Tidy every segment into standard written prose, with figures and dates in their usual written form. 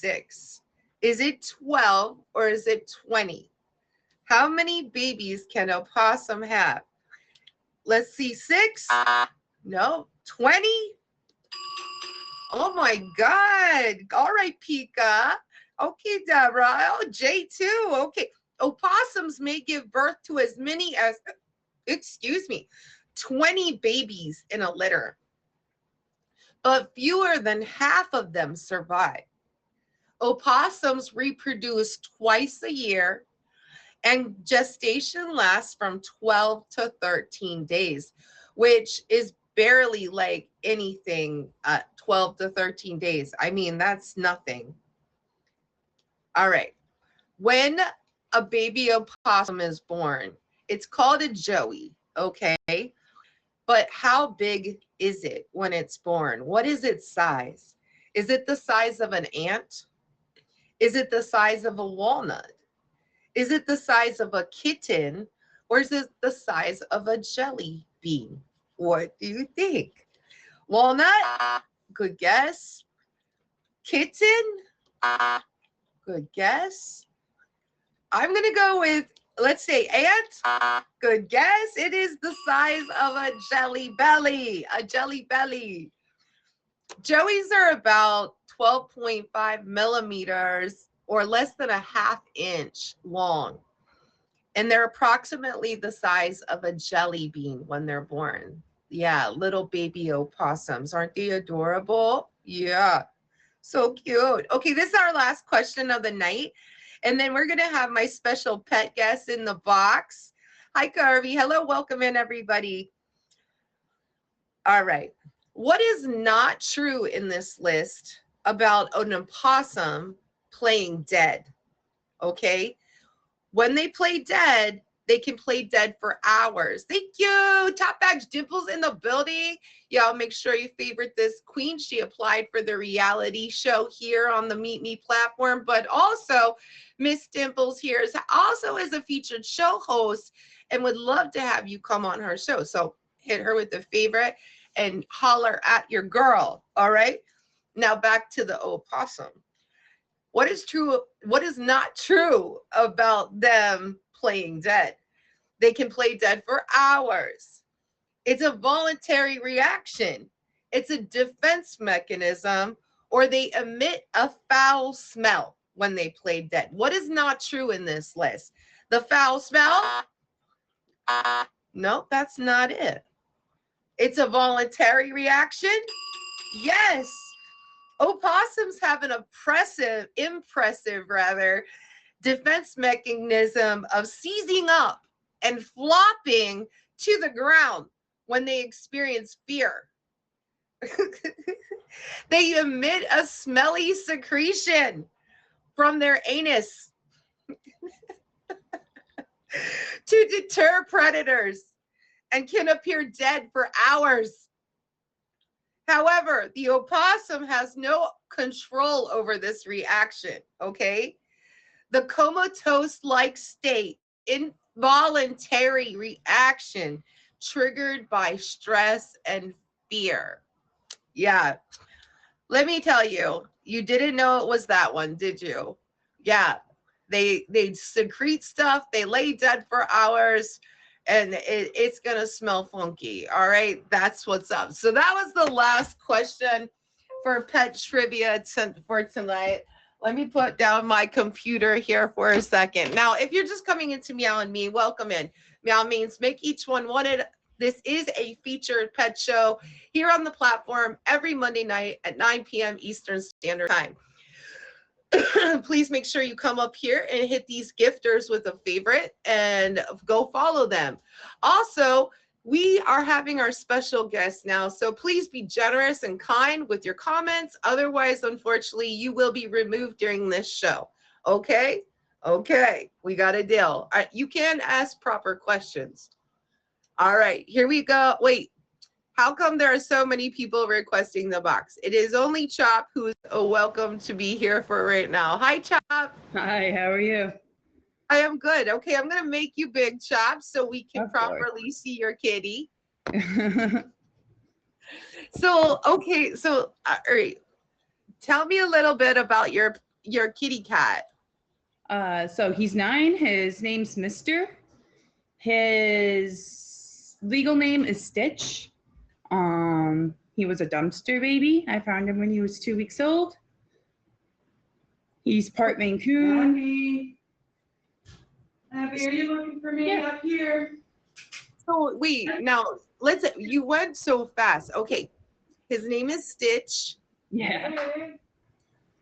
6? Is it 12 or is it 20? How many babies can a possum have? Let's see, 6? No, 20? Oh my God. All right, Pika. Okay, Deborah. Oh, Jay too. Okay. Opossums may give birth to as many as, excuse me, 20 babies in a litter, but fewer than half of them survive. Opossums reproduce twice a year, and gestation lasts from 12 to 13 days, which is barely like anything. 12 to 13 days. I mean, that's nothing. All right. When a baby opossum is born, it's called a joey, okay? But how big is it when it's born? What is its size? Is it the size of an ant? Is it the size of a walnut? Is it the size of a kitten? Or is it the size of a jelly bean? What do you think? Walnut? Good guess. Kitten? Good guess. I'm going to go with, let's say, ant. Good guess. It is the size of a jelly belly. A jelly belly. Joeys are about 12.5 millimeters or less than a half inch long. And they're approximately the size of a jelly bean when they're born. Yeah, little baby opossums. Aren't they adorable? Yeah, so cute. Okay, this is our last question of the night. And then we're going to have my special pet guest in the box. Hi, Carvey. Hello, welcome in, everybody. All right. What is not true in this list about an opossum playing dead? Okay. When they play dead, they can play dead for hours. Thank you. Top Badge Dimples in the building. Y'all make sure you favorite this queen. She applied for the reality show here on the Meet Me platform, but also Miss Dimples here is also is a featured show host and would love to have you come on her show. So hit her with the favorite and holler at your girl. All right. Now back to the opossum. What is true? What is not true about them playing dead? They can play dead for hours. It's a voluntary reaction. It's a defense mechanism, or they emit a foul smell when they play dead. What is not true in this list? The foul smell? No, that's not it. It's a voluntary reaction? Yes. Opossums have an impressive defense mechanism of seizing up and flopping to the ground when they experience fear. They emit a smelly secretion from their anus to deter predators and can appear dead for hours. However, the opossum has no control over this reaction, okay? The comatose-like state, involuntary reaction triggered by stress and fear. Yeah, let me tell you, you didn't know it was that one, did you? Yeah, they secrete stuff, they lay dead for hours, and it's gonna smell funky. All right, that's what's up. So that was the last question for pet trivia for tonight. Let me put down my computer here for a second. Now, if you're just coming into Meow and Me, welcome in. Meow means make each one wanted. This is a featured pet show here on the platform every Monday night at 9 p.m. Eastern Standard Time. Please make sure you come up here and hit these gifters with a favorite and go follow them. Also, we are having our special guest now, so please be generous and kind with your comments. Otherwise, unfortunately, you will be removed during this show. Okay? Okay, we got a deal. You can ask proper questions. All right, here we go. Wait. How come there are so many people requesting the box? It is only Chop who's welcome to be here for right now. Hi, Chop. Hi, how are you? I am good. Okay, I'm going to make you big, Chop, so we can properly see your kitty. So, okay, so, all right. Tell me a little bit about your your kitty cat? So he's 9. His name's Mister. His legal name is Stitch. He was a dumpster baby. I found him when he was 2 weeks old. He's part Maine Coon. Abby, are you looking for me Yeah. up here? So wait, now you went so fast. Okay. His name is Stitch. Yeah.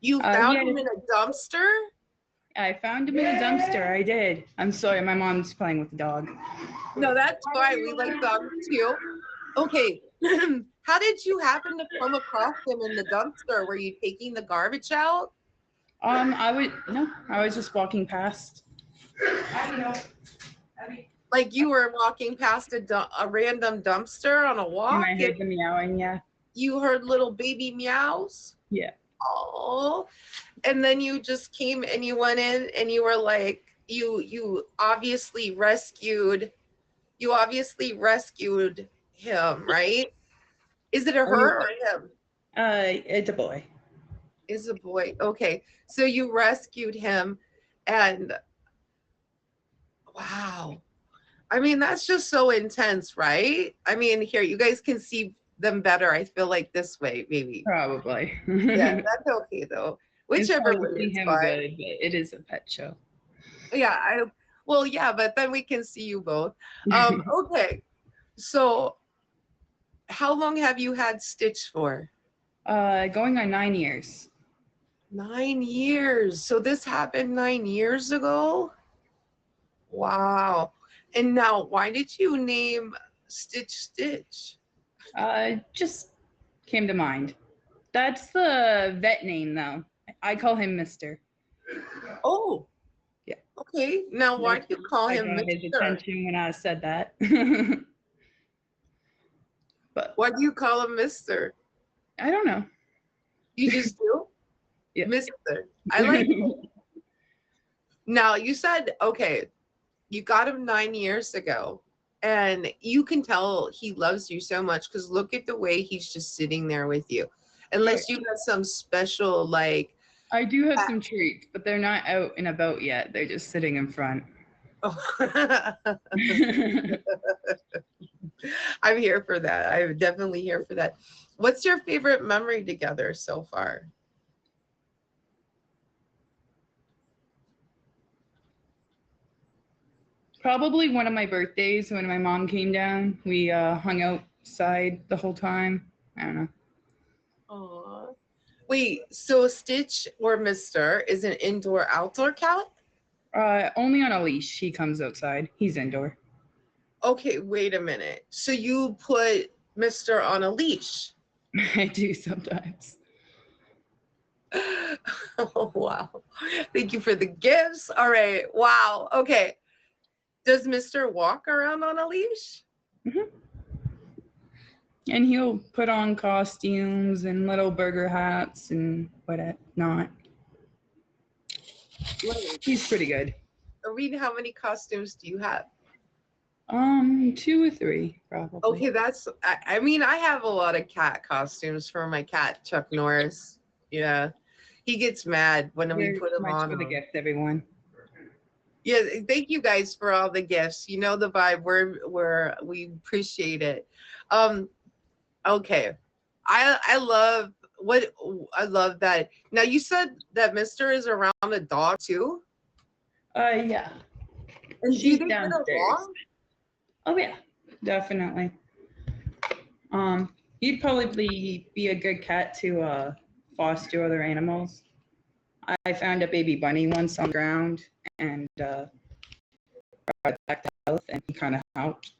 You Yeah. found him in a dumpster? I found him in a dumpster. I did. I'm sorry, my mom's playing with the dog. No, that's fine. We like dogs too. Okay. How did you happen to come across him in the dumpster? Were you taking the garbage out? I was just walking past. Abby, no. Abby. Like you were walking past a random dumpster on a walk And I heard the meowing, yeah. you heard little baby meows? Yeah. Oh, and then you just came and you went in and you were like, you obviously rescued him, right? Is it a her or him? It's a boy. Is a boy. Okay. So you rescued him and wow. I mean, that's just so intense, right? I mean, here, you guys can see them better. I feel like this way, maybe. Probably. Yeah, that's okay though. It's Whichever hard to way see is him fine. good, but it is a pet show. Yeah, well, yeah, but then we can see you both. Okay. So how long have you had Stitch for? Going on 9 years. 9 years. So this happened 9 years ago? Wow. And now, why did you name Stitch Stitch? Just came to mind. That's the vet name, though. I call him Mister. Oh. Yeah. Okay. Now, why do you call I him got his Mister? attention when I said that. But Why do you call him Mister? I don't know. You just do? Yeah. Mister. I like it. Now, you said, okay, you got him 9 years ago, and you can tell he loves you so much because look at the way he's just sitting there with you. Unless you got some special, like, I do have some treats, but they're not out and about yet. They're just sitting in front. I'm here for that. I'm definitely here for that. What's your favorite memory together so far? Probably one of my birthdays when my mom came down. We hung outside the whole time. I don't know. Aw. Wait, so Stitch or Mister is an indoor-outdoor cat? Only on a leash. He comes outside. He's indoor. Okay, wait a minute. So you put Mister on a leash? I do sometimes. Oh, wow. Thank you for the gifts. All right. Wow. Okay. Does Mister walk around on a leash? Mm-hmm. And he'll put on costumes and little burger hats and whatnot. He's pretty good. Read, how many costumes do you have? 2 or 3 probably. Okay, I mean, I have a lot of cat costumes for my cat, Chuck Norris. Yeah. He gets mad when we put him on. For the gift, everyone. Yeah, thank you guys for all the gifts. You know the vibe. We appreciate it. Okay. I love that. Now you said that Mister is around a dog too? Yeah. And do She's they get downstairs. along? Oh yeah, definitely. He'd probably be a good cat to foster other animals. I found a baby bunny once on the ground and brought it back to health, and he kind of helped.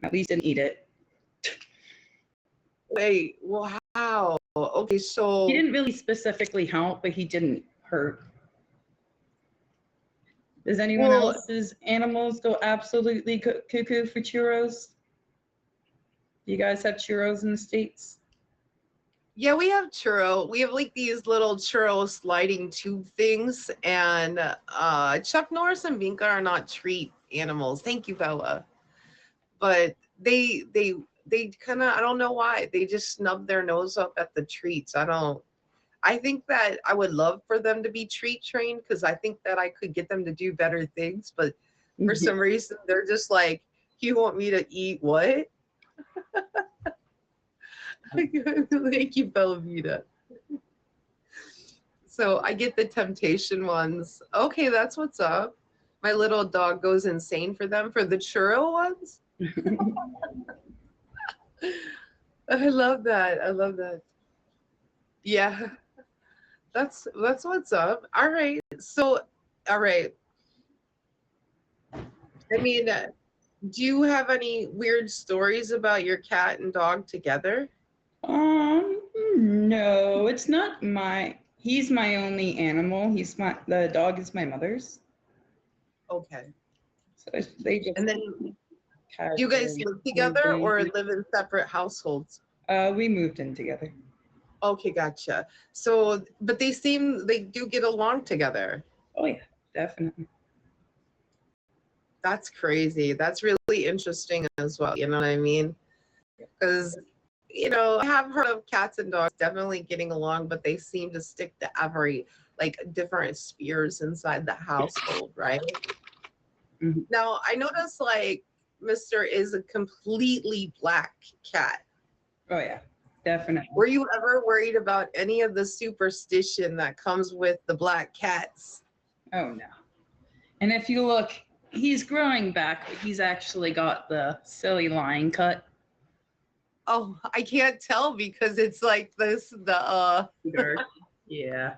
At least didn't eat it. Wait, wow. Okay, so He didn't really specifically help, but he didn't hurt. Does anyone else's animals go absolutely cuckoo for churros? Do you guys have churros in the States? yeah, we have churro. We have like these little churro sliding tube things, and Chuck Norris and Vinka are not treat animals. Thank you, Bella. But they kind of, I don't know why, they just snub their nose up at the treats. I don't I think that I would love for them to be treat trained because I think that I could get them to do better things. But for some reason, they're just like, you want me to eat what? Thank you, Bellavita. So I get the temptation ones. Okay, that's what's up. My little dog goes insane for them. For the churro ones, I love that. I love that. Yeah, that's what's up. All right. So, all right. I mean, do you have any weird stories about your cat and dog together? No, it's not my. He's my only animal. The dog is my mother's. Okay. So they just And then do you guys casually live moved together or in. live in separate households? We moved in together. Okay, gotcha. So, but they do get along together. Oh yeah, definitely. That's crazy. That's really interesting as well. You know what I mean? Because, I have heard of cats and dogs definitely getting along, but they seem to stick to every, like, different spheres inside the household, right? Mhm. Now, I noticed, like, Mr. is a completely black cat. Oh yeah, definitely. Were you ever worried about any of the superstition that comes with the black cats? Oh no. And if you look, he's growing back, but he's actually got the silly line cut. Oh, I can't tell because it's like this, Dark. Yeah.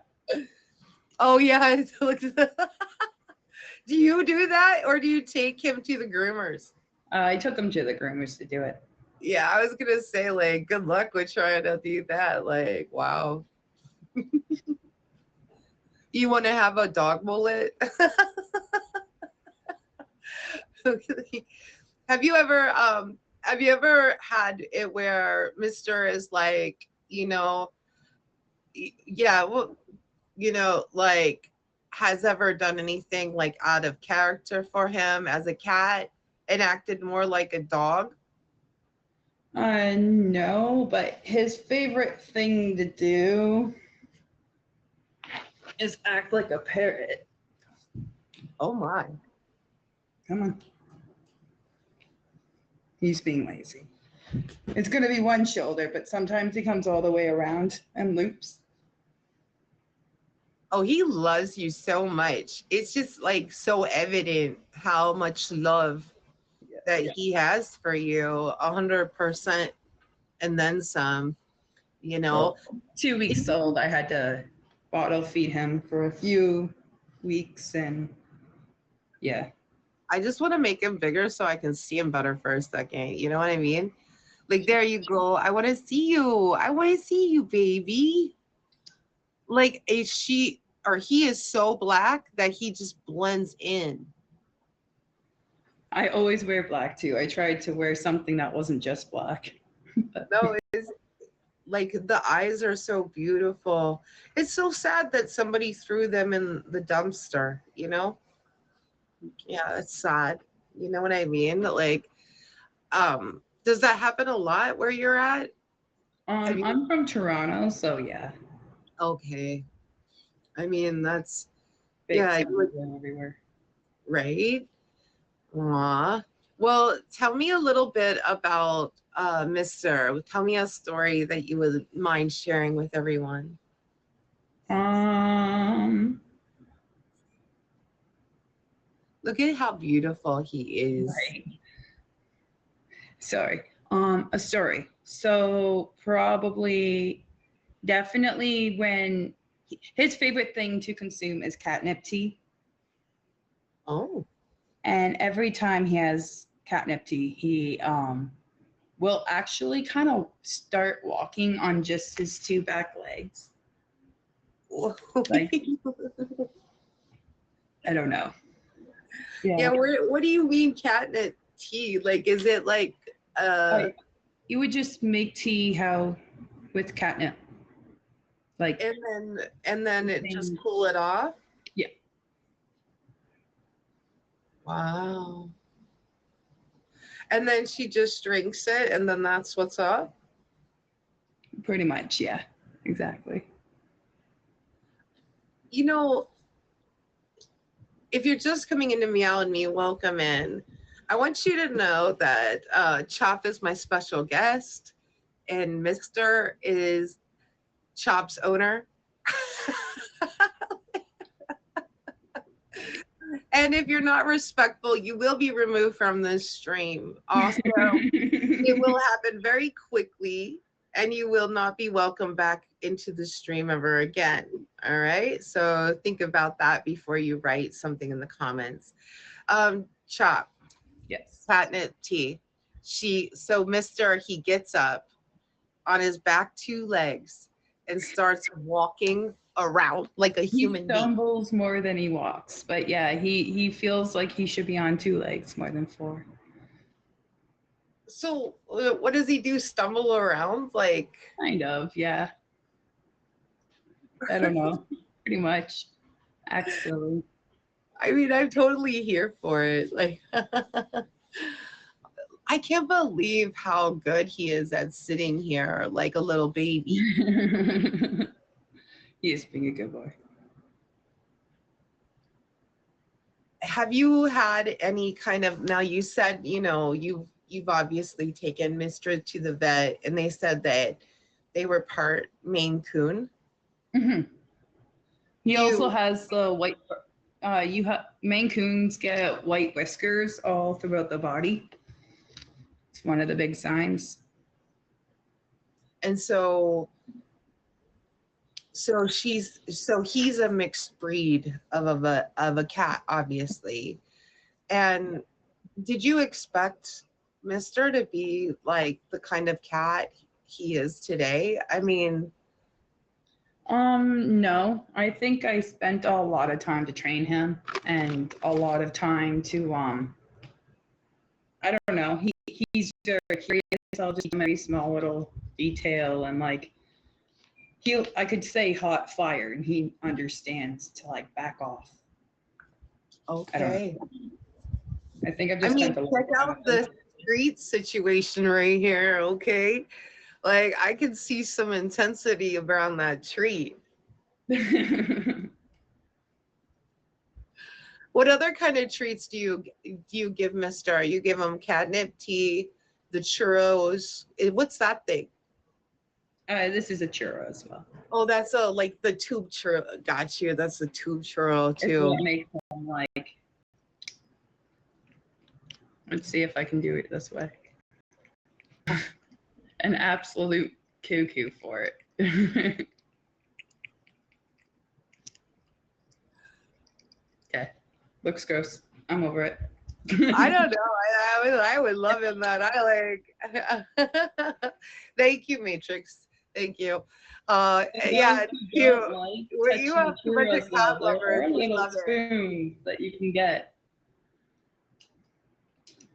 oh yeah, it looks, do you do that or do you take him to the groomers? I took him to the groomers to do it. Yeah, I was gonna say, like, good luck with trying to do that. Like, wow. You want to have a dog mullet? Have you ever had it where Mr. is like, yeah, well, like, has ever done anything like out of character for him as a cat and acted more like a dog? No, but his favorite thing to do is act like a parrot. Oh my. Come on. He's being lazy. It's going to be one shoulder, but sometimes he comes all the way around and loops. Oh, he loves you so much. It's just like so evident how much love that he has for you, 100% and then some, you know. Well, 2 weeks old, I had to bottle feed him for a few weeks, and yeah. I just want to make him bigger so I can see him better for a second. You know what I mean? Like, there you go. I want to see you. I want to see you, baby. Like, he is so black that he just blends in. I always wear black too. I tried to wear something that wasn't just black. No, it's like the eyes are so beautiful. It's so sad that somebody threw them in the dumpster, you know? Yeah, it's sad. You know what I mean? Like, does that happen a lot where you're at? Have you- I'm from Toronto, so yeah. Okay. I mean, that's Big yeah, families everywhere. right. Aw. Well, tell me a little bit about Mr. Tell me a story that you would mind sharing with everyone. Um, Look at how beautiful he is. right. Sorry. A story. So probably, definitely when his favorite thing to consume is catnip tea, Oh, and every time he has catnip tea, he will actually kind of start walking on just his two back legs. Like, I don't know. yeah. What do you mean catnip tea? Like, is it like Like, you would just make tea how with catnip. Like, and then it just Thing. cool it off? Yeah. Wow. And then she just drinks it, and then that's what's up. pretty much, yeah. Exactly. you know, if you're just coming into Meow and Me, welcome in. I want you to know that Chop is my special guest, and Mr. is Chop's owner. And if you're not respectful, you will be removed from this stream. Also, it will happen very quickly, and you will not be welcomed back into the stream ever again. All right. So think about that before you write something in the comments. Chop, Yes. catnip tea. So Mr. He gets up on his back two legs and starts walking around like a He human being. stumbles more than he walks, but yeah, he feels like he should be on 2 legs more than 4. So what does he do? Stumble around like? Kind of, yeah. I don't know. Pretty much. Act silly. I mean, I'm totally here for it. Like, I can't believe how good he is at sitting here like a little baby. He is being a good boy. Have you had any kind of, now you said, you've obviously taken Mistra to the vet, and they said that they were part Maine Coon. Mm-hmm. He You- also has the white. Maine Coons get white whiskers all throughout the body. It's one of the big signs. And so he's a mixed breed of a cat, obviously. And did you expect Mister to be like the kind of cat he is today? I mean, No. I think I spent a lot of time to train him and a lot of time to I don't know. He's very curious. I'll just do every small little detail, and like I could say hot fire and he understands to like back off. okay. I think I've I just mean, spent a lot check of time out with the street situation right here, okay? Like, I could see some intensity around that tree. him. What other kind of treats do you give Mister? You give him catnip tea, the churros. What's that thing? This is a churro as well. Oh, that's like the tube churro. Got you. That's the tube churro It's too. what makes him like. Let's see if I can do it this way. An absolute cuckoo for it. Okay, looks gross. I'm over it. I don't know. I would love him that. I like. Thank you, Matrix. Thank you. Yeah, it's cute. Well, you have too much of cat lovers. We Little love it. spoons that you can get.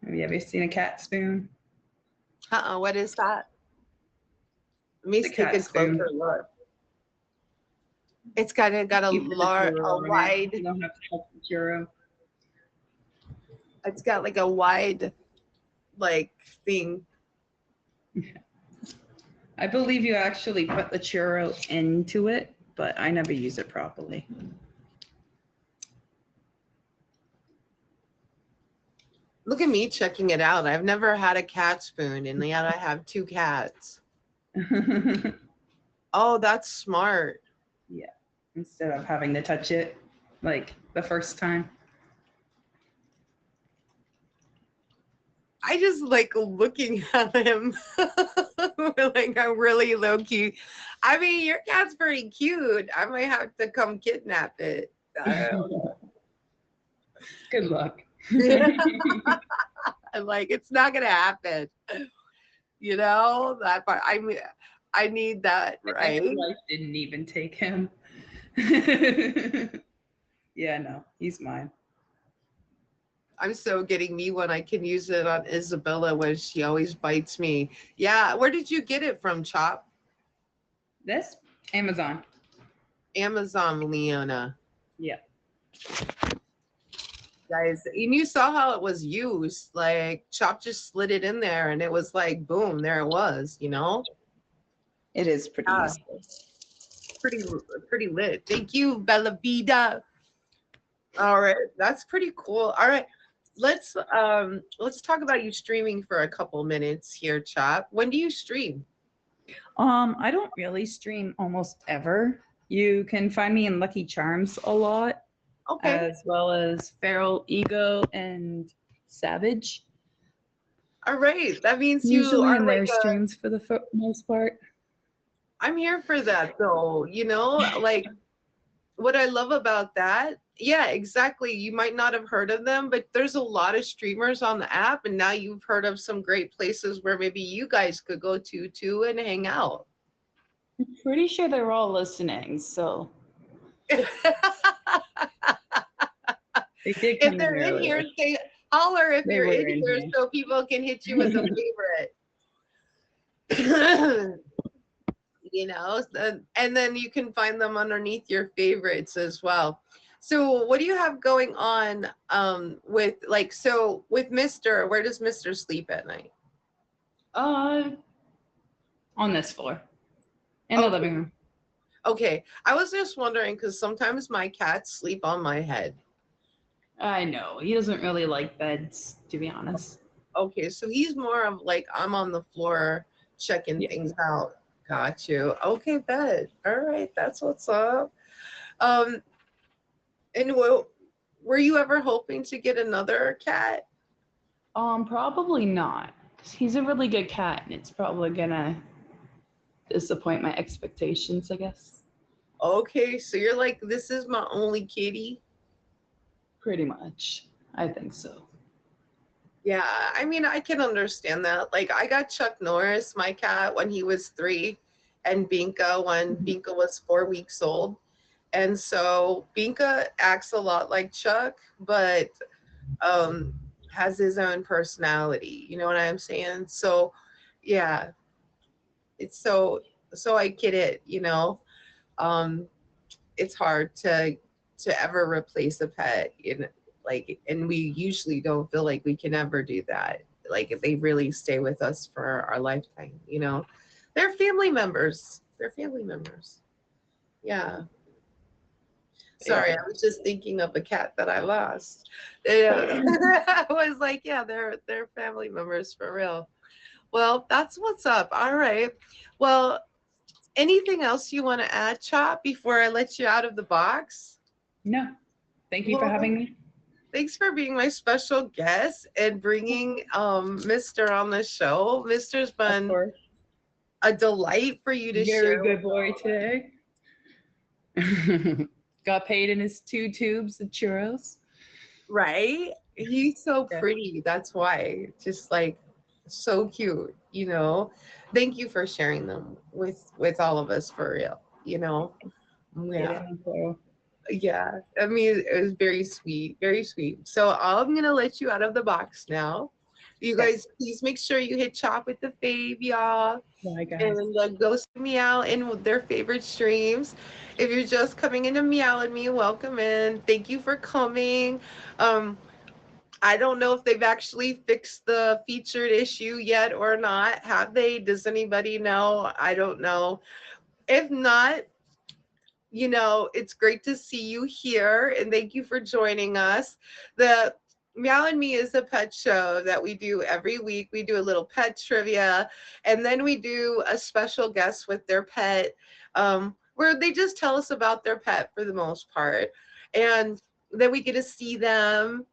Have you ever seen a cat spoon? What is that? Let me The take cat a spoon. closer look. It's got a You put the large, churro a on it. wide. You don't have to touch the churro. It's got like a wide, like thing. I believe you actually put the churro into it, but I never use it properly. Look at me checking it out. I've never had a cat spoon, and yet I have 2 cats. Oh, that's smart. Instead of having to touch it like the first time. I just like looking at him. Like I'm really low key. I mean, your cat's pretty cute. I might have to come kidnap it. I don't know. Good luck. I'm like, it's not gonna happen. You know that part. I mean, I need that, My right? ex-wife didn't even take him. Yeah, no, he's mine. I'm so getting me one. I can use it on Isabella when she always bites me. Yeah, where did you get it from, Chop? This Amazon. Amazon, Leona. Yeah. Guys, and you saw how it was used. Like Chop just slid it in there, and it was like, boom, there it was. You know. It is pretty Yeah. useful. pretty lit. Thank you, Bella Vida. All right, that's pretty cool. All right, let's talk about you streaming for a couple minutes here, Chop. When do you stream? I don't really stream almost ever. You can find me in Lucky Charms a lot, Okay. as well as Feral Ego and Savage. All right. That means you Usually are in like their a, streams for the most part. I'm here for that though, like what I love about that, yeah, exactly. You might not have heard of them, but there's a lot of streamers on the app, and now you've heard of some great places where maybe you guys could go to too and hang out. I'm pretty sure they're all listening, so If they did come in they're in here, earlier. say holler if They you're were in in here here. so people can hit you with a favorite. And then you can find them underneath your favorites as well. So what do you have going on with with Mr. Where does Mr. sleep at night? Uh, on this floor, in the Okay. living room. Okay, I was just wondering because sometimes my cats sleep on my head. I know he doesn't really like beds, to be honest. Okay, so he's more of like I'm on the floor checking Yeah. things out. Got you. Okay, bet. All right, that's what's up. Um, and were you ever hoping to get another cat? Probably not. He's a really good cat, and it's probably gonna disappoint my expectations, I guess. Okay, so you're like, this is my only kitty. Pretty much, I think so. Yeah, I mean, I can understand that. Like, I got Chuck Norris, my cat, when he was 3, and Binka when Binka was 4 weeks old. And so Binka acts a lot like Chuck, but um, has his own personality. You know what I'm saying? So, yeah, it's so I get it. Um, it's hard to ever replace a pet and we usually don't feel like we can ever do that, like if they really stay with us for our lifetime. They're family members. Yeah, sorry, Yeah. I was just thinking of a cat that I lost. Yeah. I was like, yeah, they're family members for real. Well, that's what's up. All right, well, anything else you want to add, Chop, before I let you out of the box? No, thank you for Well, having me. thanks for being my special guest and bringing Mr. on the show. Mr's Of been course. a delight for you to Very share with good boy today. Got paid in his 2 tubes of churros. right? He's so Yeah. pretty. That's why. Just like so cute. Thank you for sharing them with all of us for real. Yeah. Yeah, I mean, it was very sweet, very sweet. So I'm gonna let you out of the box now. You Okay. guys, please make sure you hit Chop with the fave, y'all, Bye, guys. and go see Meow in their favorite streams. If you're just coming in to Meow and Me, welcome in. Thank you for coming. Um, I don't know if they've actually fixed the featured issue yet or not. Have they? Does anybody know? I don't know. If not, it's great to see you here and thank you for joining us. The Meow and Me is a pet show that we do every week. We do a little pet trivia and then we do a special guest with their pet where they just tell us about their pet for the most part. And then we get to see them,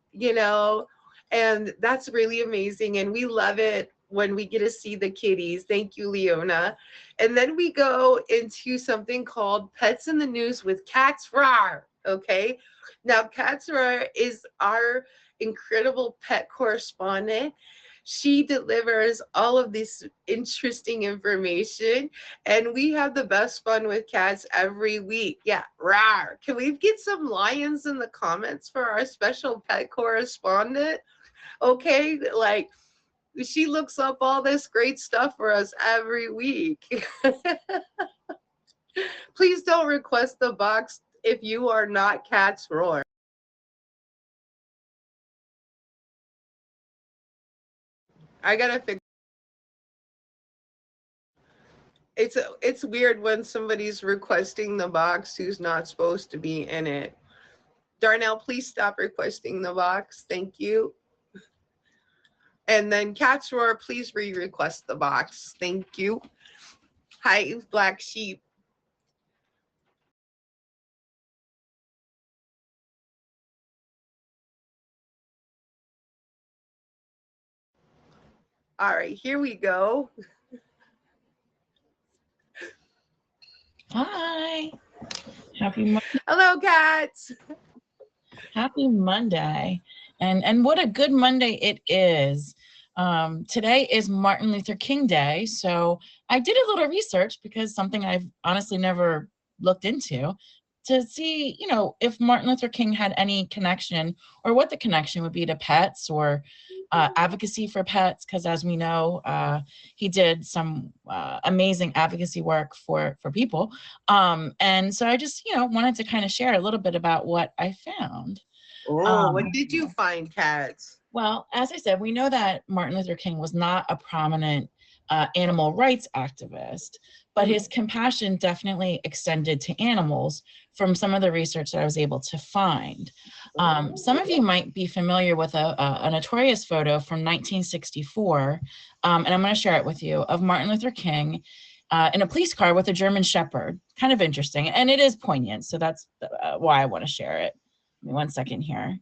and that's really amazing. And we love it when we get to see the kitties. Thank you, Leona. And then we go into something called Pets in the News with Cats Rar. Okay. Now, Cats Rar is our incredible pet correspondent. She delivers all of this interesting information, and we have the best fun with cats every week. Yeah, rar. Can we get some lions in the comments for our special pet correspondent? Okay, like she looks up all this great stuff for us every week. Please don't request the box if you are not Cats Roar. I gotta fix. it's weird when somebody's requesting the box who's not supposed to be in it. Darnell, please stop requesting the box. Thank you. And then Cat's Roar, please re-request the box. Thank you. Hi, Black Sheep. All right, here we go. Hi. Happy Hello, Cats. Happy Monday. And what a good Monday it is. Today is Martin Luther King Day. So I did a little research because something I've honestly never looked into to see, you know, if Martin Luther King had any connection or what the connection would be to pets or advocacy for pets, because as we know, he did some amazing advocacy work for people. And so I just, you know, wanted to kind of share a little bit about what I found. Oh, what did you find, Cats? Well, as I said, we know that Martin Luther King was not a prominent animal rights activist, but his compassion definitely extended to animals from some of the research that I was able to find. Some of you might be familiar with a notorious photo from 1964, and I'm going to share it with you, of Martin Luther King in a police car with a German Shepherd. Kind of interesting, and it is poignant, so that's why I want to share it. Give me 1 second here.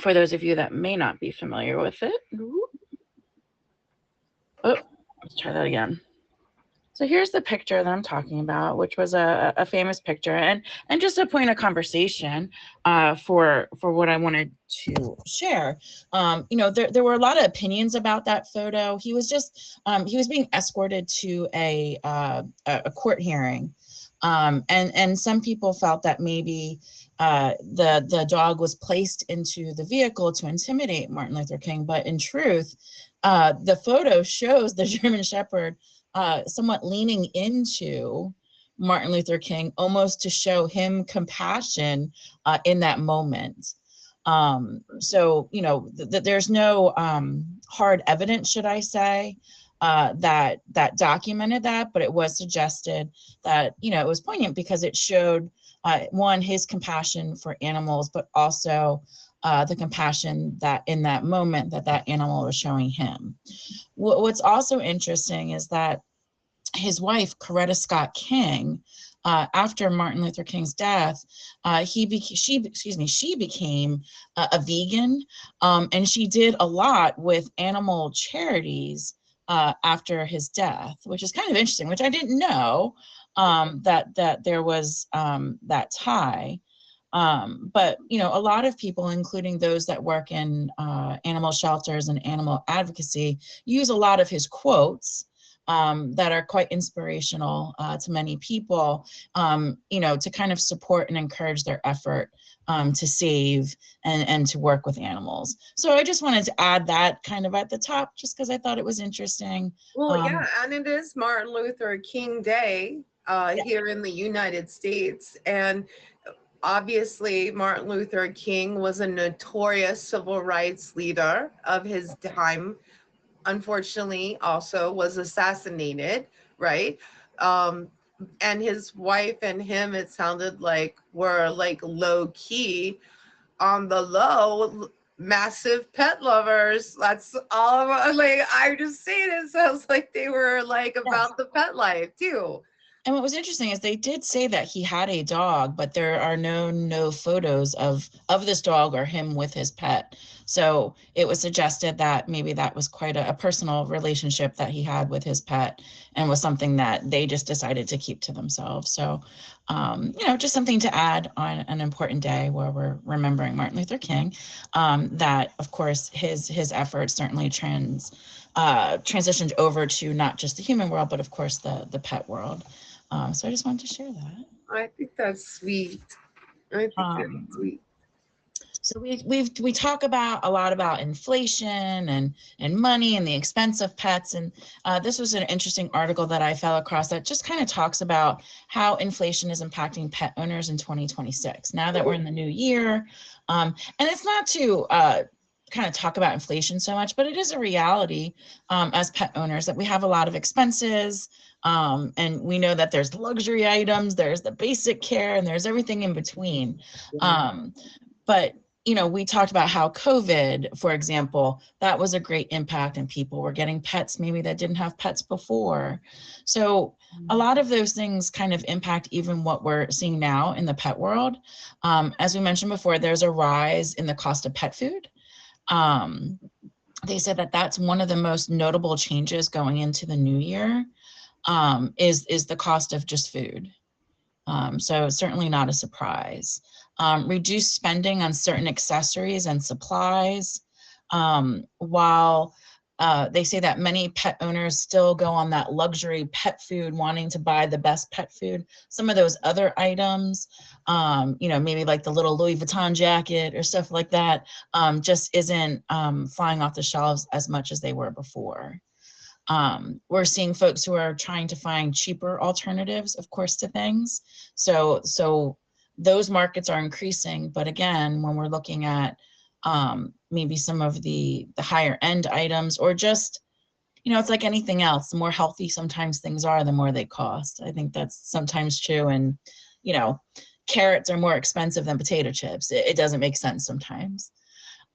For those of you that may not be familiar with it. Oh, let's try that again. So here's the picture that I'm talking about, which was a famous picture, and just a point of conversation for what I wanted to share. You know, there were a lot of opinions about that photo. He was just he was being escorted to a court hearing, and some people felt that maybe the dog was placed into the vehicle to intimidate Martin Luther King, but in truth, the photo shows the German Shepherd somewhat leaning into Martin Luther King, almost to show him compassion in that moment. So, you know, there's no hard evidence, should I say, that documented that, but it was suggested that, you know, it was poignant because it showed, one, his compassion for animals, but also the compassion that in that moment that animal was showing him. What's also interesting is that his wife, Scott King, after Martin Luther King's death, she became a vegan, and she did a lot with animal charities after his death, which is kind of interesting, which I didn't know that there was that tie. But, you know, a lot of people, including those that work in animal shelters and animal advocacy, use a lot of his quotes that are quite inspirational to many people, you know, to kind of support and encourage their effort to save and to work with animals. So I just wanted to add that kind of at the top, just because I thought it was interesting. Well, yeah, and it is Martin Luther King Day here in the United States. And obviously, Martin Luther King was a notorious civil rights leader of his time. Unfortunately, also was assassinated, right? And his wife and him, it sounded like, were like low key on the low, massive pet lovers. That's all. Like, I just saying, it sounds like they were like about the pet life too. And what was interesting is they did say that he had a dog, but there are no photos of this dog or him with his pet. So it was suggested that maybe that was quite a personal relationship that he had with his pet, and was something that they just decided to keep to themselves. So, you know, just something to add on an important day where we're remembering Martin Luther King. That, of course, his efforts certainly transitioned over to not just the human world, but of course the pet world. So I just wanted to share that. I think that's sweet. I think that's sweet. So we talk about a lot about inflation and money and the expense of pets, and this was an interesting article that I fell across that just kind of talks about how inflation is impacting pet owners in 2026. Now that we're in the new year, and it's not to kind of talk about inflation so much, but it is a reality as pet owners that we have a lot of expenses. And we know that there's luxury items, there's the basic care, and there's everything in between. But we talked about how COVID, for example, that was a great impact, and people were getting pets maybe that didn't have pets before. So a lot of those things kind of impact even what we're seeing now in the pet world. As we mentioned before, there's a rise in the cost of pet food. They said that that's one of the most notable changes going into the new year, is the cost of just food. So certainly not a surprise. Reduced spending on certain accessories and supplies, while they say that many pet owners still go on that luxury pet food, wanting to buy the best pet food. Some of those other items, maybe like the little Louis Vuitton jacket or stuff like that, just isn't flying off the shelves as much as they were before. We're seeing folks who are trying to find cheaper alternatives, of course, to things. So those markets are increasing. But again, when we're looking at maybe some of the higher end items, or just, it's like anything else, the more healthy sometimes things are, the more they cost. I think that's sometimes true. And, carrots are more expensive than potato chips. It doesn't make sense sometimes.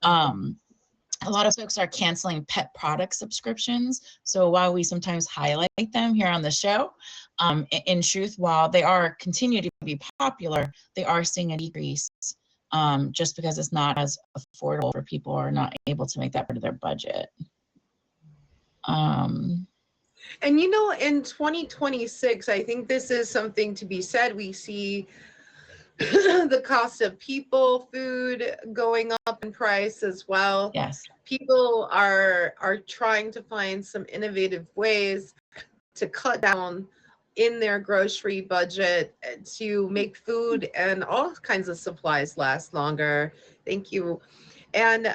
A lot of folks are canceling pet product subscriptions. So while we sometimes highlight them here on the show, in truth, while they are continue to be popular, they are seeing a decrease just because it's not as affordable for people, or not able to make that part of their budget. And in 2026, I think this is something to be said. We see the cost of people, food going up in price as well. Yes. People are trying to find some innovative ways to cut down in their grocery budget to make food and all kinds of supplies last longer. Thank you. And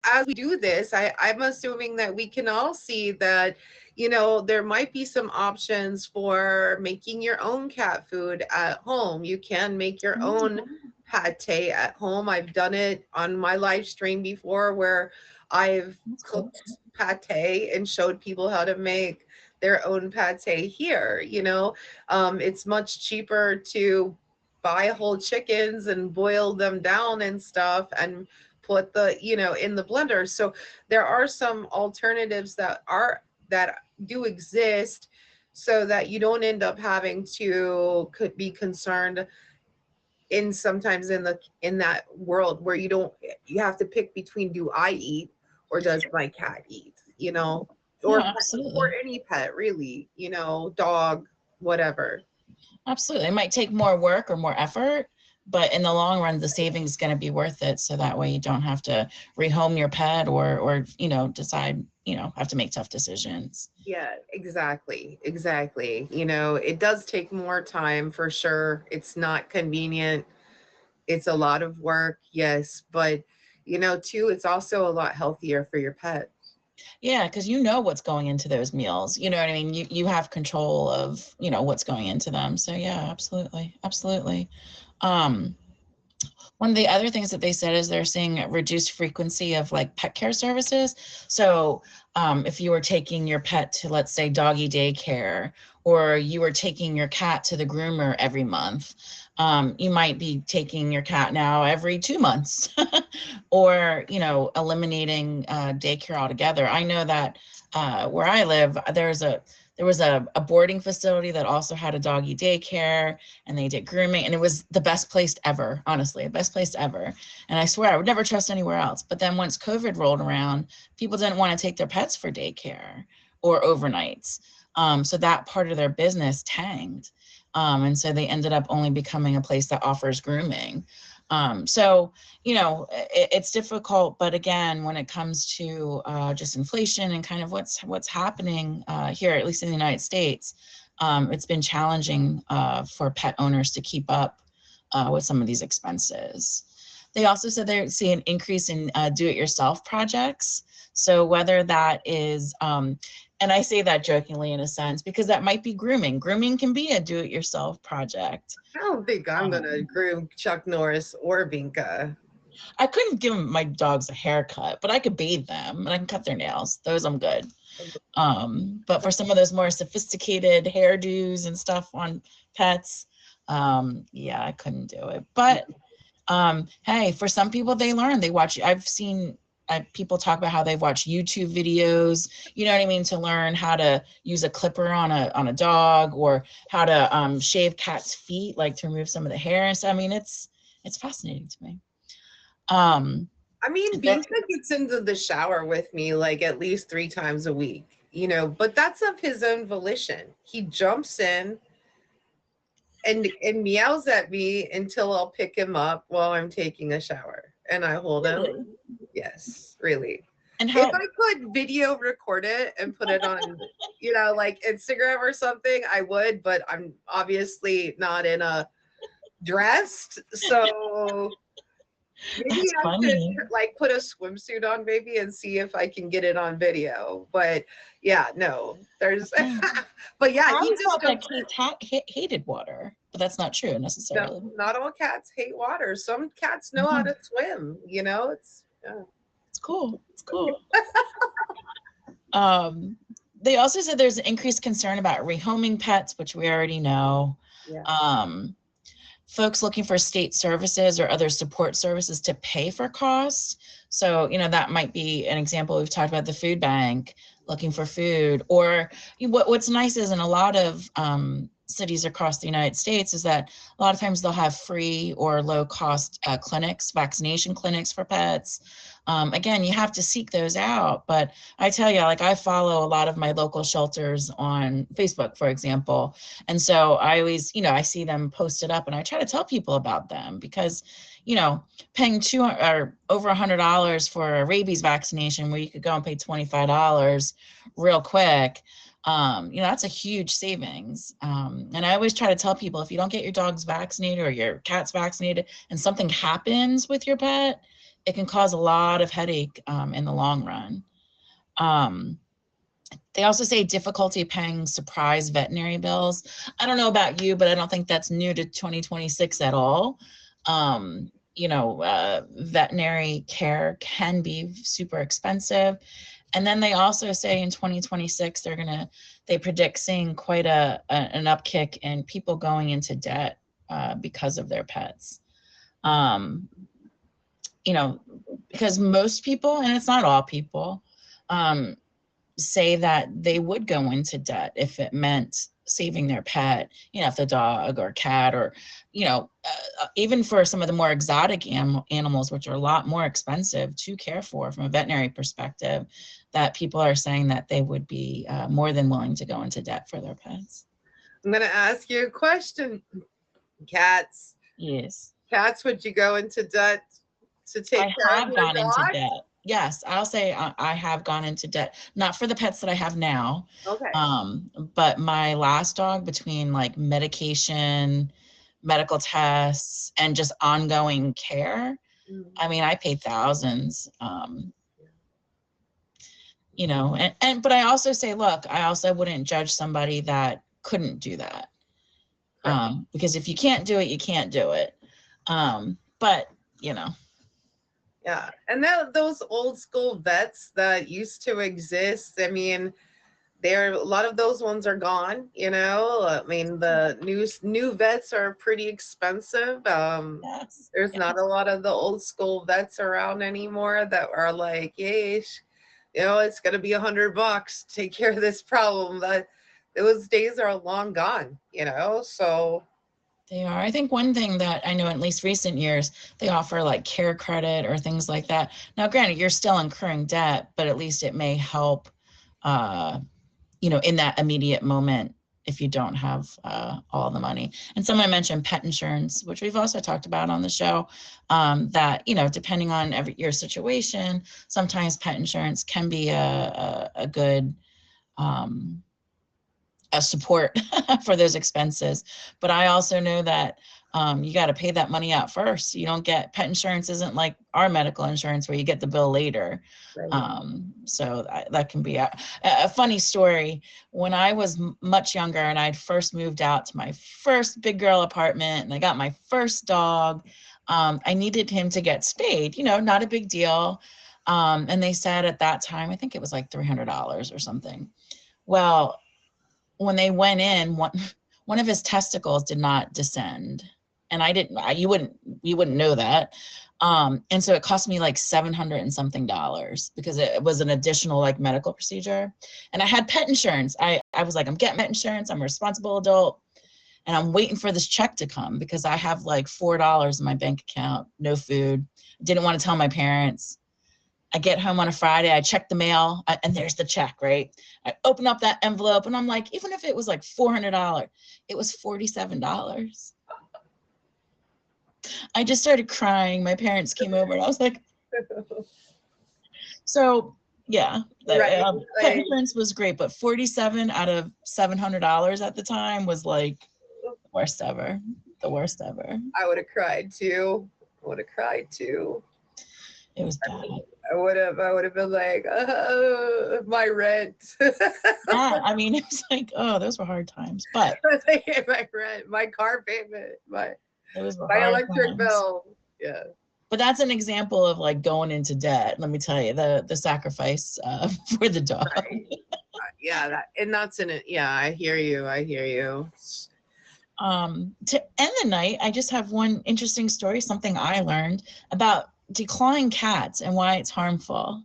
as we do this, I'm assuming that we can all see that, there might be some options for making your own cat food at home. You can make your own pate at home. I've done it on my live stream before, where I've cooked pate and showed people how to make their own pate here. It's much cheaper to buy whole chickens and boil them down and stuff, and put the in the blender. So there are some alternatives that do exist, so that you don't end up having to be concerned sometimes in that world where you have to pick between, do I eat or does my cat eat, or any pet really, dog, whatever. Absolutely. It might take more work or more effort, but in the long run, the savings is going to be worth it. So that way you don't have to rehome your pet, or decide, have to make tough decisions. Yeah, exactly. It does take more time for sure. It's not convenient. It's a lot of work, yes, but too, it's also a lot healthier for your pet. Yeah, because what's going into those meals. You know what I mean? You have control of, what's going into them. So yeah, absolutely. One of the other things that they said is they're seeing a reduced frequency of like pet care services. So if you were taking your pet to, let's say, doggy daycare, or you were taking your cat to the groomer every month, you might be taking your cat now every 2 months, or, eliminating daycare altogether. I know that where I live, there was a boarding facility that also had a doggy daycare, and they did grooming, and it was the best place ever, honestly, the best place ever. And I swear I would never trust anywhere else. But then once COVID rolled around, people didn't want to take their pets for daycare or overnights. So that part of their business tanked. And so they ended up only becoming a place that offers grooming. So, it's difficult, but again, when it comes to just inflation and kind of what's happening here, at least in the United States, it's been challenging for pet owners to keep up with some of these expenses. They also said they see an increase in do-it-yourself projects. So whether that is, and I say that jokingly in a sense, because that might be grooming. Grooming can be a do-it-yourself project. I don't think I'm gonna groom Chuck Norris or Vinka. I couldn't give my dogs a haircut, but I could bathe them and I can cut their nails. Those I'm good. But for some of those more sophisticated hairdos and stuff on pets, yeah, I couldn't do it. But hey, for some people, they learn. They watch. I've seen people talk about how they've watched YouTube videos. You know what I mean, to learn how to use a clipper on a dog, or how to shave cats' feet, like to remove some of the hair and stuff. I mean, it's fascinating to me. I mean, Binta gets into the shower with me like at least 3 times a week, you know, but that's of his own volition. He jumps in and meows at me until I'll pick him up while I'm taking a shower, and I hold him. Really? Yes, really. And how? If I could video record it and put it on, you know, like Instagram or something, I would, but I'm obviously not in a dressed, so maybe That's I funny. should like put a swimsuit on maybe and see if I can get it on video. But yeah, no, there's but yeah, I he always just thought that jumps cats hated water, but that's not true necessarily. no, not all cats hate water. Some cats know how to swim, you know, it's It's cool. It's cool. They also said there's an increased concern about rehoming pets, which we already know. yeah. Folks looking for state services or other support services to pay for costs. So, you know, that might be an example. We've talked about the food bank, looking for food, or what's nice is in a lot of cities across the United States is that a lot of times they'll have free or low cost clinics, vaccination clinics for pets. Again, you have to seek those out, but I tell you, like I follow a lot of my local shelters on Facebook, for example. And so I always, you know, I see them posted up and I try to tell people about them because, you know, paying or over $100 for a rabies vaccination where you could go and pay $25 real quick, you know, that's a huge savings. And I always try to tell people if you don't get your dogs vaccinated or your cats vaccinated and something happens with your pet, it can cause a lot of headache in the long run. They also say difficulty paying surprise veterinary bills. I don't know about you, but I don't think that's new to 2026 at all. You know, veterinary care can be super expensive. And then they also say in 2026, they predict seeing quite an upkick in people going into debt because of their pets. You know, because most people, and it's not all people, say that they would go into debt if it meant saving their pet, you know, if the dog or cat or, you know, even for some of the more exotic animals, which are a lot more expensive to care for from a veterinary perspective, that people are saying that they would be more than willing to go into debt for their pets. I'm gonna ask you a question. Cats. Yes. Cats, would you go into debt to take care of your gone into dog? debt. Yes, I'll say I have gone into debt, not for the pets that I have now. Okay. But my last dog, between like medication, medical tests, and just ongoing care, I mean, I paid thousands. You know, but I also say, look, I also wouldn't judge somebody that couldn't do that. Because if you can't do it, you can't do it. But you know. Yeah, and those old school vets that used to exist, I mean, a lot of those ones are gone, you know. I mean, the new vets are pretty expensive. Yes. There's not a lot of the old school vets around anymore that are like, yeesh, you know, it's gonna be $100 to take care of this problem. That those days are long gone, you know. So they are. I think one thing that I know, at least recent years, they offer like care credit or things like that. Now, granted, you're still incurring debt, but at least it may help, you know, in that immediate moment if you don't have all the money. And someone mentioned pet insurance, which we've also talked about on the show, that, you know, depending on your situation, sometimes pet insurance can be a good a support for those expenses. But I also know that you got to pay that money out first. You don't get pet insurance isn't like our medical insurance where you get the bill later. right. So that can be a funny story. When I was much younger and I'd first moved out to my first big girl apartment and I got my first dog, I needed him to get spayed, you know, not a big deal. And they said at that time, I think it was like $300 or something. Well, when they went in, one of his testicles did not descend. And you wouldn't know that. And so it cost me like $700 and something because it was an additional like medical procedure. And I had pet insurance. I was like, I'm getting pet insurance. I'm a responsible adult. And I'm waiting for this check to come because I have like $4 in my bank account, no food. Didn't want to tell my parents. I get home on a Friday, I check the mail, and there's the check, right? I open up that envelope and I'm like, even if it was like $400, it was $47. I just started crying. My parents came over and I was like, so yeah, Right, pet insurance was great, but 47 out of $700 at the time was like the worst ever. I would have cried too. It was bad. I would have been like, my rent. Yeah, I mean, it was like, oh, those were hard times, but My rent, my car payment, my hard electric times. bill. Yeah. But that's an example of like going into debt. Let me tell you, the sacrifice for the dog. Right. Yeah, that's in it. Yeah, I hear you. To end the night, I just have one interesting story, something I learned about declawing cats and why it's harmful.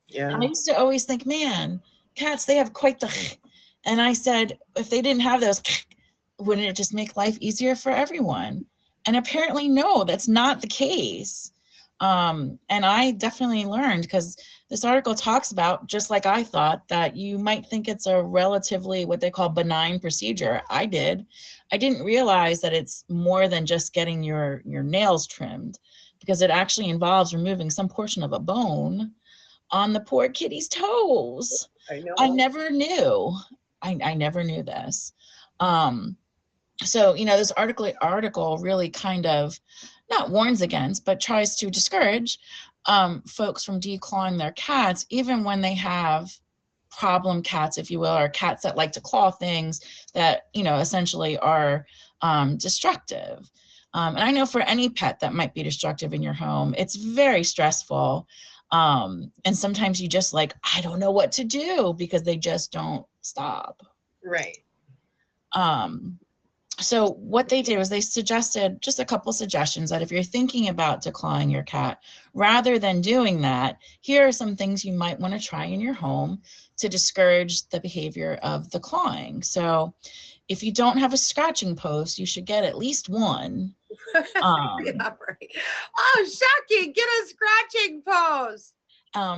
Yeah. I used to always think, man, cats, they have quite the, and I said, if they didn't have those, wouldn't it just make life easier for everyone? And apparently, no, that's not the case. And I definitely learned, because this article talks about, just like I thought, that you might think it's a relatively what they call benign procedure. I didn't realize that it's more than just getting your nails trimmed, because it actually involves removing some portion of a bone on the poor kitty's toes. I know. I never knew. I never knew this. So, you know, this article really kind of not warns against, but tries to discourage folks from declawing their cats, even when they have problem cats, if you will, or cats that like to claw things that, you know, essentially are destructive. And I know for any pet that might be destructive in your home, it's very stressful. And sometimes you just like, I don't know what to do, because they just don't stop. Right. So what they did was they suggested just a couple suggestions that if you're thinking about declawing your cat, rather than doing that, here are some things you might want to try in your home to discourage the behavior of the clawing. So if you don't have a scratching post, you should get at least one. Yeah, right. Oh, shocking. Get a scratching post.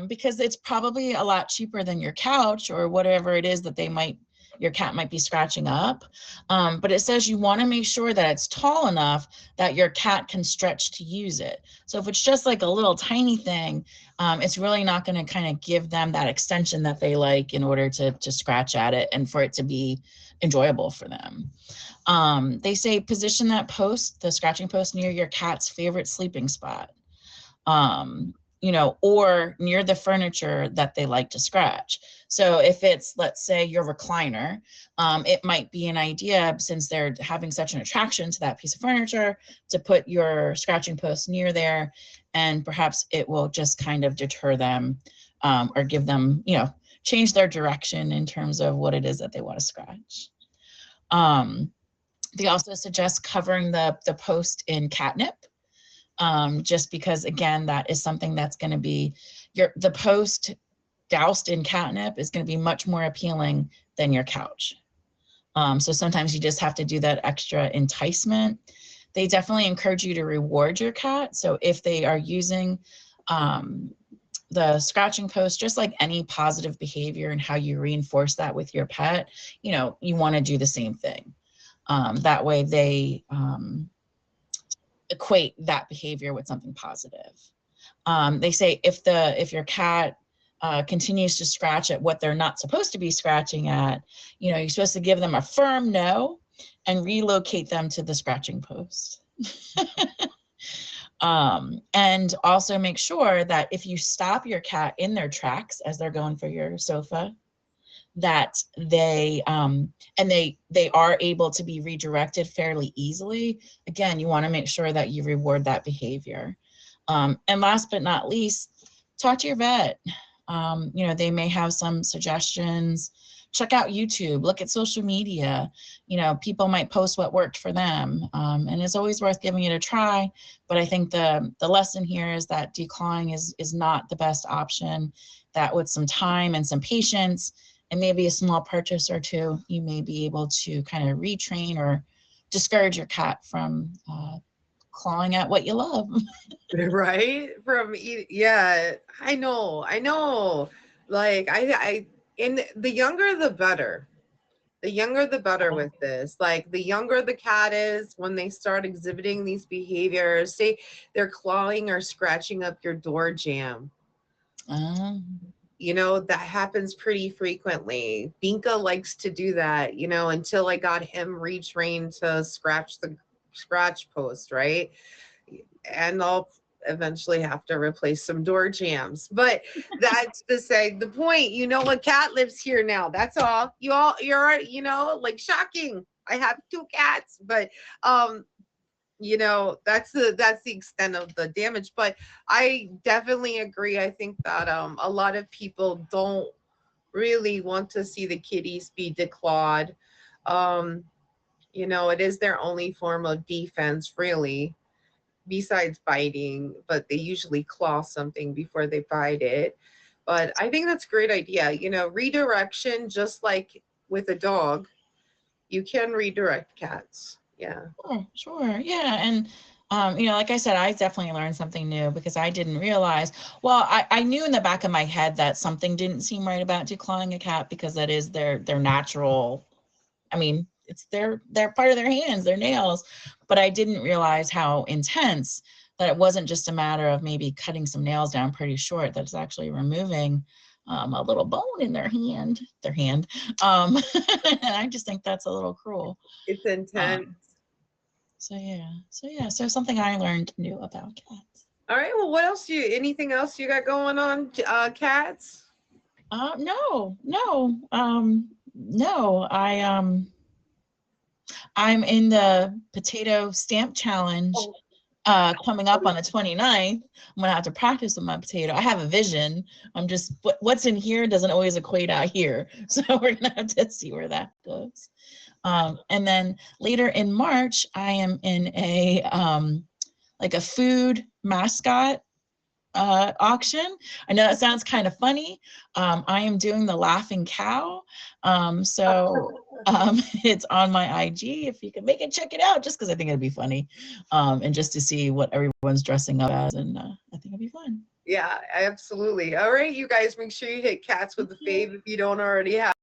Because it's probably a lot cheaper than your couch or whatever it is that your cat might be scratching up. But it says you want to make sure that it's tall enough that your cat can stretch to use it. So if it's just like a little tiny thing, it's really not going to kind of give them that extension that they like in order to scratch at it and for it to be enjoyable for them. They say position that post, the scratching post, near your cat's favorite sleeping spot. You know, or near the furniture that they like to scratch. So if it's, let's say, your recliner, it might be an idea, since they're having such an attraction to that piece of furniture, to put your scratching post near there, and perhaps it will just kind of deter them or give them, you know, change their direction in terms of what it is that they want to scratch. They also suggest covering the post in catnip. Just because, again, that is something that's going to be the post doused in catnip is going to be much more appealing than your couch. So sometimes you just have to do that extra enticement. They definitely encourage you to reward your cat. So if they are using the scratching post, just like any positive behavior and how you reinforce that with your pet, you know, you want to do the same thing. That way they equate that behavior with something positive. They say if your cat continues to scratch at what they're not supposed to be scratching at, you know, you're supposed to give them a firm no and relocate them to the scratching post. And also make sure that if you stop your cat in their tracks as they're going for your sofa, that they and they are able to be redirected fairly easily, again, you want to make sure that you reward that behavior. And last but not least, talk to your vet. You know, they may have some suggestions. Check out YouTube, look at social media. You know, people might post what worked for them. And it's always worth giving it a try. But I think the lesson here is that declawing is not the best option, that with some time and some patience and maybe a small purchase or two, you may be able to kind of retrain or discourage your cat from clawing at what you love. Right? Yeah, I know. Like and the younger the better. The younger the better with this. Like the younger the cat is when they start exhibiting these behaviors, say they're clawing or scratching up your door jamb. You know, that happens pretty frequently. Binka likes to do that, you know, until I got him retrained to scratch the scratch post, right? And I'll eventually have to replace some door jams. But that's beside the point. You know, a cat lives here now. That's all. You're, you know, like shocking. I have 2 cats, but you know, that's the extent of the damage. But I definitely agree. I think that a lot of people don't really want to see the kitties be declawed. You know, it is their only form of defense, really, besides biting, but they usually claw something before they bite it. But I think that's a great idea. You know, redirection, just like with a dog, you can redirect cats. Yeah. Sure. Yeah. And, you know, like I said, I definitely learned something new because I didn't realize, well, I knew in the back of my head that something didn't seem right about declawing a cat because that is their natural, I mean, it's their part of their hands, their nails, but I didn't realize how intense, that it wasn't just a matter of maybe cutting some nails down pretty short, that it's actually removing a little bone in their hand. And I just think that's a little cruel. It's intense. So something I learned new about cats. All right. Well, what else anything else you got going on, cats? No. I'm in the potato stamp challenge coming up on the 29th. I'm gonna have to practice with my potato. I have a vision. I'm just what's in here doesn't always equate out here. So we're gonna have to see where that goes. And then later in March, I am in a like a food mascot auction. I know that sounds kind of funny. I am doing the laughing cow. It's on my IG. If you can make it, check it out, just because I think it'd be funny. And just to see what everyone's dressing up as. And I think it'd be fun. Yeah, absolutely. All right, you guys, make sure you hit cats with the fave if you don't already have.